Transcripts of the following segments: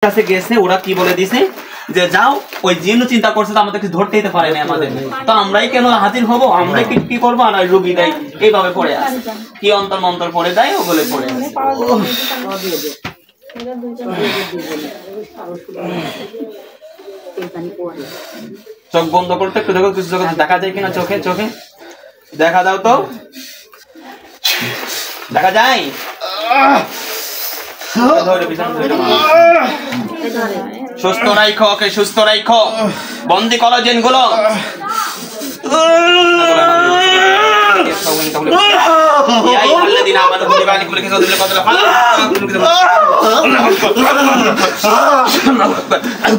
কাছে গেছে, ওরা কি বলে দিছে যে যাও, ওই জিন চিন্তা করছে তো আমাদেরকে ধরতে দিতে পারে না আমাদের, তো আমরাই কেন হাজির হব, আমরাই কি করবো, আর রোগী দেয় এইভাবে পড়ে আছে, কি অন্তর মন্তর পড়ে দেয় ওগুলো পড়ে আছে। চোখ বন্ধ করতে একটু দেখো, কিছু দেখা যায় কিনা, চোখে চোখে দেখা দাও তো, দেখা যায়? সুস্থ রাখো, ওকে সুস্থ রাখো, বন্দি করো জিনগুলো।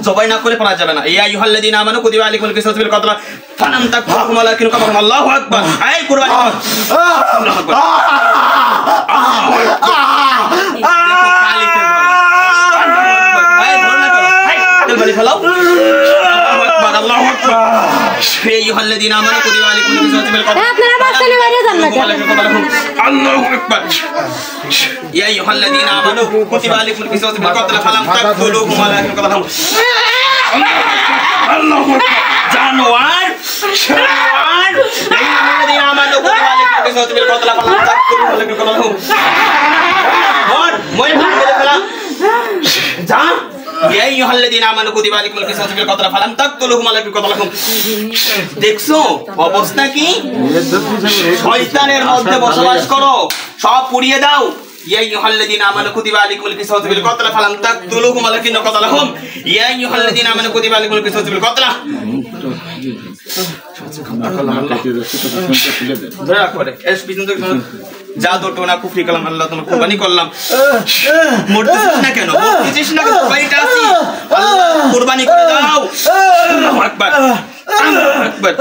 জবাই না করে পড়া যাবে না। ইয়া আইয়ুহাল্লাযীনা আমানু কুতিবা আলাইকুমুল কিসাসু ফিল কতলা ফালাম তাকফুরুকুম ওয়ালাকিন কাফারতুম। আল্লাহু আকবার। এই কুরবানি কর। আল্লাহু আকবার। আল্লাহু আকবার। হে আইয়ুহাল্লাযীনা আমানু কুতিবা আলাইকুমুল কিসাসু ফিল কতলা। আপনারা বাসায় বাইরে যান না কেন? আল্লাহু আকবার। ইয়া আইয়ুহাল্লাযীনা আমানু কুতিবা আলাইকুমুল কিসাসু ফিল কতলা ফালাম তাকফুরুকুম ওয়ালাকিন কাফারতুম। আল্লাহু আকবার। জানোয়ার জানোয়ার। ইয়া আইয়ুহাল্লাযীনা আমানু কুতিবা আলাইকুমুল কিসাসু ফিল কতলা ফালাম তাকফুরুকুম ওয়ালাকিন কাফারতুম। और मोय भाग के देखला जा या আইয়ুহাল্লাযীনা আমানু কুতিবা আলাইকুমুল কিসাসু ফিল কতলা ফালাম তাকতুলুহুম ওয়ালাকিন কাতালাহুম। দেখছো অবস্থা কি? শয়তানের মধ্যে বসবাস করো, সব পুড়িয়ে দাও। ইয়া আইয়ুহাল্লাযীনা আমানু কুতিবা আলাইকুমুল কিসাসু ফিল কতলা ফালাম তাকতুলুহুম ওয়ালাকিন কাতালাহুম। ইয়া আইয়ুহাল্লাযীনা আমানু কুতিবা আলাইকুমুল কিসাসু ফিল কতলা ধরে রাখো রে এস বিজুন তো যা দুটো না কুফরি কালাম আল্লাহ তোমার কুরবানি করলাম। মরতেছিস না কেন? মরতেছিস না কেন? বাইটা আছি, আল্লাহ কুরবানি করে দাও। আল্লাহু আকবার, আল্লাহু আকবার,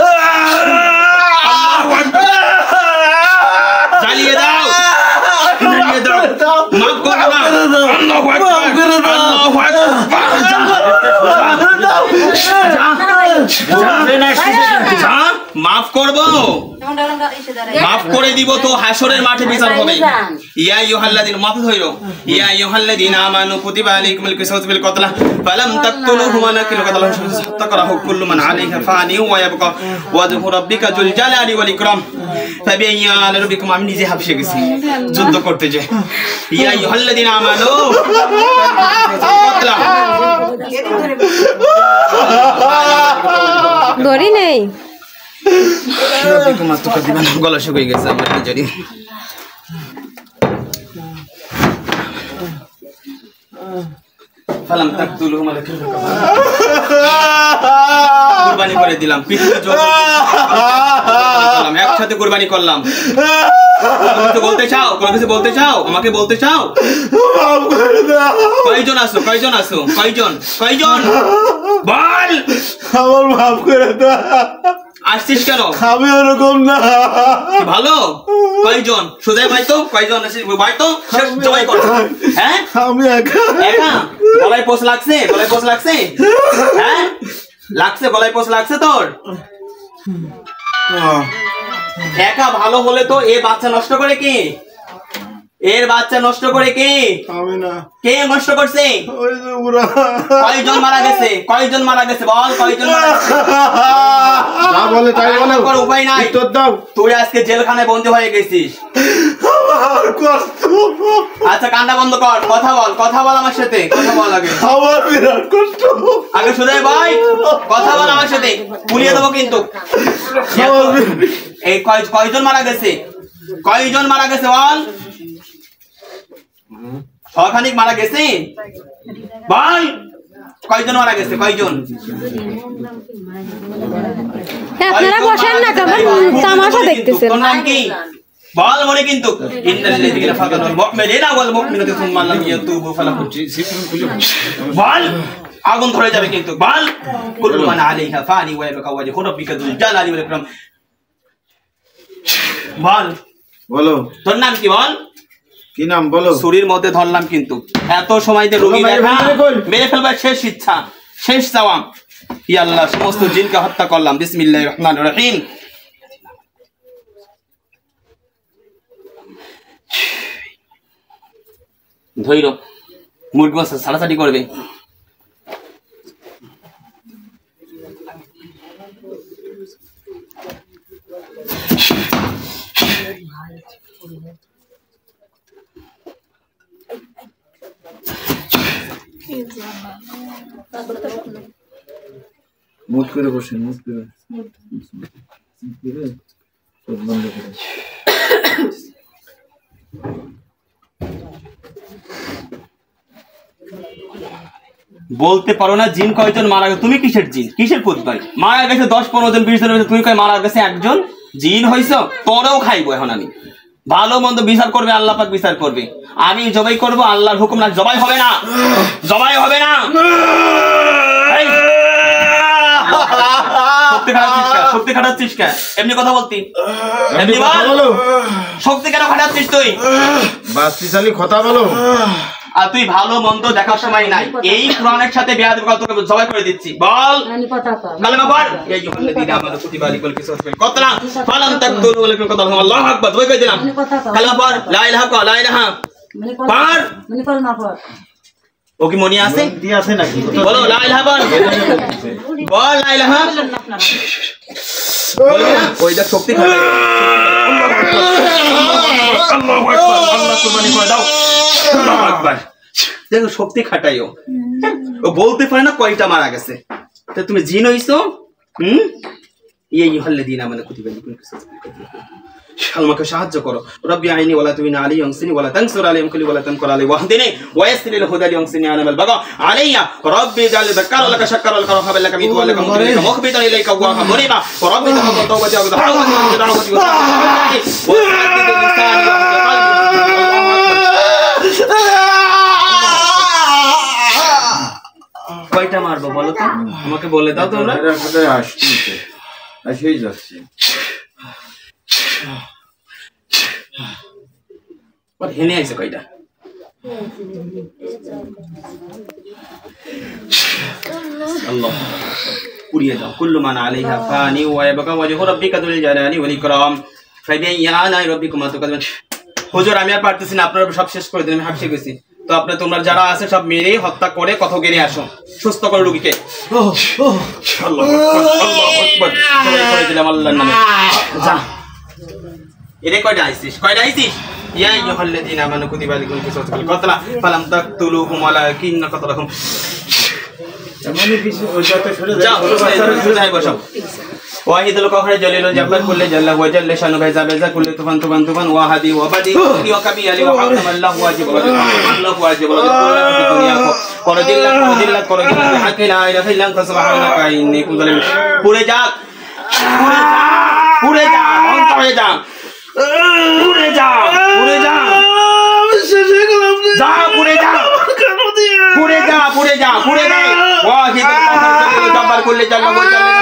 আল্লাহু আকবার। জ্বালিয়ে দাও, জ্বালিয়ে দাও, মাফ করো না। আল্লাহু আকবার, আল্লাহু আকবার। মাফ করবো, মাফ করে দিব তো হাসরের মাঠে বিচার হবে। ইয়া আইয়ুহাল্লাযীনা মাফ হইরো। ইয়া আইয়ুহাল্লাযীনা আমানু কুতিবা আলাইকুমুল কিসাসু ফিল কতলা ফালাম তাকতুলুহুম ওয়ালাকিন কাতালাহুম হাত্তা কারাহু কুল্লু মান আলাইহা ফানি ওয়া ইয়াবকা ওয়াজহু রাব্বিকা যুল জালালি ওয়াল ইকরাম। ফাবিআইয়ি আলা'i রাব্বিকুম। আমি নিজে হাফসে গেছি যুদ্ধ করতে যে। ইয়া আইয়ুহাল্লাযীনা আমানু কতলা গড়ি নেই গলা শুকিয়ে গেছে আমার নিজেরই। ফালাম তাকতুলুহুম ওয়ালাকিন কুরবানি করে দিলাম, একসাথে কুরবানি করলাম। বলতে চাও, কোনো কিছু বলতে চাও, আমাকে বলতে চাও? কয়জন আসো, কয়জন আসো, কয়জন, কয়জন বল। আমার মাফ করে দাও। আসছিস কেন? আমি ওরকম না। ভালো কয়জন? সোজাই ভাই তো কয়জন আসিস ভাই তো জবাই কর। হ্যাঁ আমি একা একা। গলায় পোষ লাগছে, গলায় পোষ লাগছে, হ্যাঁ লাগছে, গলায় পোষ লাগছে তোর। একা ভালো হলে তো এ বাচ্চা নষ্ট করে কে? এর বাচ্চা নষ্ট করে কে? আমি না। কে নষ্ট করছে? ওই যে ওরা। কয়জন মারা গেছে, কয়জন মারা গেছে বল, কয়জন মারা গেছে? যা বলে তাই বলো, কোনো উপায় নাই। উত্তর দাও। তুই আজকে জেলখানায় বন্দী হয়ে গেছিস। আমার কষ্ট। আচ্ছা কান্না বন্ধ কর, কথা বল, কথা বল আমার সাথে, কথা বল আগে। আমার বিরাট কষ্ট। আগে সুজয় ভাই কথা বল আমার সাথে, পুলিয়ে দেবো কিন্তু। এই কয়জন মারা গেছে, কয়জন মারা গেছে বল? সখানিক মারা গেছে বল, কয়জন মারা গেছে, কয়জন? আপনারা বসেন না, কেমন তামাশা দেখতেছেন? তোর নাম কি বল মনে? কিন্তু ইন্নাল্লাযীনা ফাতানুল মুমিনিনা ওয়াল মুমিনাতি সুম্মা লাম ইয়াতুবু ফালাহুম বল, আগুন ধরে যাবে কিন্তু বল। কুল্লু মান আলাইহা ফানি ওয়া ইয়াবকা ওয়াজহু রাব্বিকা যুল জালালি ওয়াল ইকরাম। বল, বলো তোর নাম কি বল? কি নাম বলো? শরীর মধ্যে ধরলাম কিন্তু এত সময় দিয়ে রোগী দেখা মেরে ফেলবার শেষ ইচ্ছা, শেষ চাওয়া। ইয়া আল্লাহ সমস্ত জিনকে হত্যা করলাম। বিসমিল্লাহির রহমানির রহিম। ধৈর্য মুরগি ছাড়াছাড়ি করবে। মুখ করে বসেন, মুখ করে চোখ বন্ধ করে। বলতে পারো না জিন কয়জন মারা গেছে? তুমি কিসের জিন, কিসের পুত ভাই? মারা গেছে 10-15 জন 20 জন, তুমি কয় মারা গেছে একজন? জিন হইছো? তোরেও খাইবো এখন আমি। ভালো মন্দ বিচার করবে আল্লাহ পাক, বিচার করবে। আমি জবাই করব আল্লাহর হুকুম না, জবাই হবে না, জবাই হবে না। এই, শক্তি খাটাচ্ছিস কেন? এমনি কথা বলতি, এমনি বল। শক্তি কেন খাটাচ্ছিস তুই? বাস্তিশালী কথা বলো। আর তুই ভালো মন্দ দেখার সময় নাই। এই কোরআনের সাথে বেয়াদবি করে তোকে জবাই করে দিচ্ছি। বল কালেমা পড়। এই আল্লাযীনা আমানু কুতিবা আলাইকুমুল কিসাসু ফিল কতলা ফালাম তাকতুলু ওয়ালাকুম কতলা। আল্লাহু আকবার। জবাই করে দিলাম। কালেমা পড়। লা ইলাহা ইল্লাল্লাহ, লা ইলাহা পড়। মনে করো না পড়। ও কি মনি আছে? কি আছে নাকি? বলো লা ইলাহা বল। বল লা ইলাহা। বল না, ওই দেখ শক্তি খাবে। আল্লাহু আকবার। আল্লাহ কুরবানি করে দাও। আল্লাহু আকবার। দেখো শক্তি খাটাইও। ও বলতে পারে না কয়টা মারা গেছে। তো তুমি জিন হইছো? এই আল্লাযীনা আমানু কুতিবা আলাইকুমুল কিসাসু ফিল কতলা। আমাকে সাহায্য করো। রব্বি আইনি ওয়ালা তুমিনা আলী ইয়ানসিনি ওয়ালা তানসুর আলাইহিম কুলি ওয়ালা তানকুর আলাইহি ওয়াহদিনি ওয়ায়াসসির লিল হুদা ইয়ানসিনি আনাল বাগা আলাইয়া রব্বি জাল যাকার লাকা শাকার লাকা রহাব লাকা মিত ওয়া লাকা মুদরিকা মুখবিতান ইলাইকা ওয়া মুরিবা রব্বি তাকাব্বাল তাওবাতি ওয়া দাওয়াতি ওয়া দাওয়াতি ওয়া কয়টা মারবো বলো তো? আমাকে বলে দাও তোমরা। আসেই যাচ্ছে। হেনে আইছে কয়টা? আল্লাহ পুড়িয়ে দাও। কুল্লু মান আলাইহা ফানি ওয়া ইয়াবকা ওয়াজহু রাব্বিকা যুল জালালি ওয়াল ইকরাম ফাবিআইয়ি আলাই রাব্বিকুমা তুকাযিবান। হুজুর আমি আর পারতেছি না, আপনারা সব শেষ করে দিন, আমি হাঁপিয়ে গেছি। তো আপনারা তোমরা যারা আছে সব মেরে হত্যা করে কত গেড়ে আসো, সুস্থ করে রোগীকে। আল্লাহু আকবার, আল্লাহু আকবার। সবাই করে দিলাম আল্লাহর নামে। যা এরে কয়টা আইছিস, কয়টা আইছিস? ইয়া আইয়ুহাল্লাযীনা আমানু কুতিবা আলাইকুমুল কিসাসু ফিল কতলা ফালাম তাকতুলুহুম ওয়ালাকিন্না কাতালাহুম। এমনই কিছু ওইটাতে সরে যাও যাই বসো। ওয়াহিদুল কাহর জলিলুল জব্বার কুল্লি জাল্লা ওয়া জাল্লা শানু বাইজা বাইজা কুল্লি তুফান তুফান তুফান ওয়াহাদি ওয়াবাদি ওয়া কাবি আলি ওয়া হাকাম আল্লাহু ওয়াজিব আল্লাহু ওয়াজিব দুনিয়া কো করো জিল্লাত হাকি লা ইলাহা ইল্লা আনতা সুবহানাকা ইন্নী কুনতু জালিম। পুরে যা, পুরে যা, অন্ত হয়ে যা, পুরে যা, পুরে যা, যা পুরে যা, পুরে যা, পুরে যা, পুরে যা। ওয়াহিদুল কাহর জলিলুল জব্বার কুল্লি জাল্লা ওয়া জাল্লা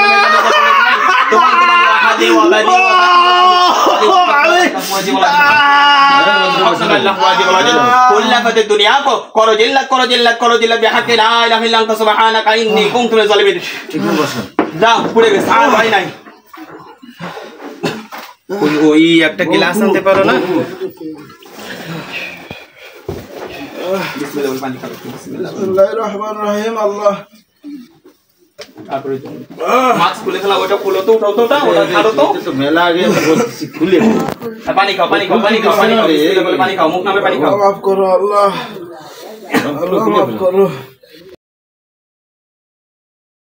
তুফান তুফান ওয়াহাদি ওয়াবাদি দুনিয়া কো করো জিল্লাত বিহাক্কি লা ইলাহা ইল্লা আনতা সুবহানাকা ইন্নী কুনতু মিনাজ জালিমিন। ঠিক বসেন। যাও পুড়ে গেছে, আর ভাই নাই। ওই একটা গ্লাস আনতে পারো না? বিসমিল্লাহ পানি খাও। বিসমিল্লাহির রহমানির রহিম। আল্লাহ তারপরে তুমি মাস্ক খুলে ফেলা, ওটা খুলো তো, ওটা ওটা ছাড়ো তো। মেলা আগে বলছি খুলে পানি খাও, পানি খাও, পানি খাও, পানি খাও, বিসমিল্লাহ বলে পানি খাও, মুখ নামে পানি খাও। মাফ করো আল্লাহ, আল্লাহ মাফ করো।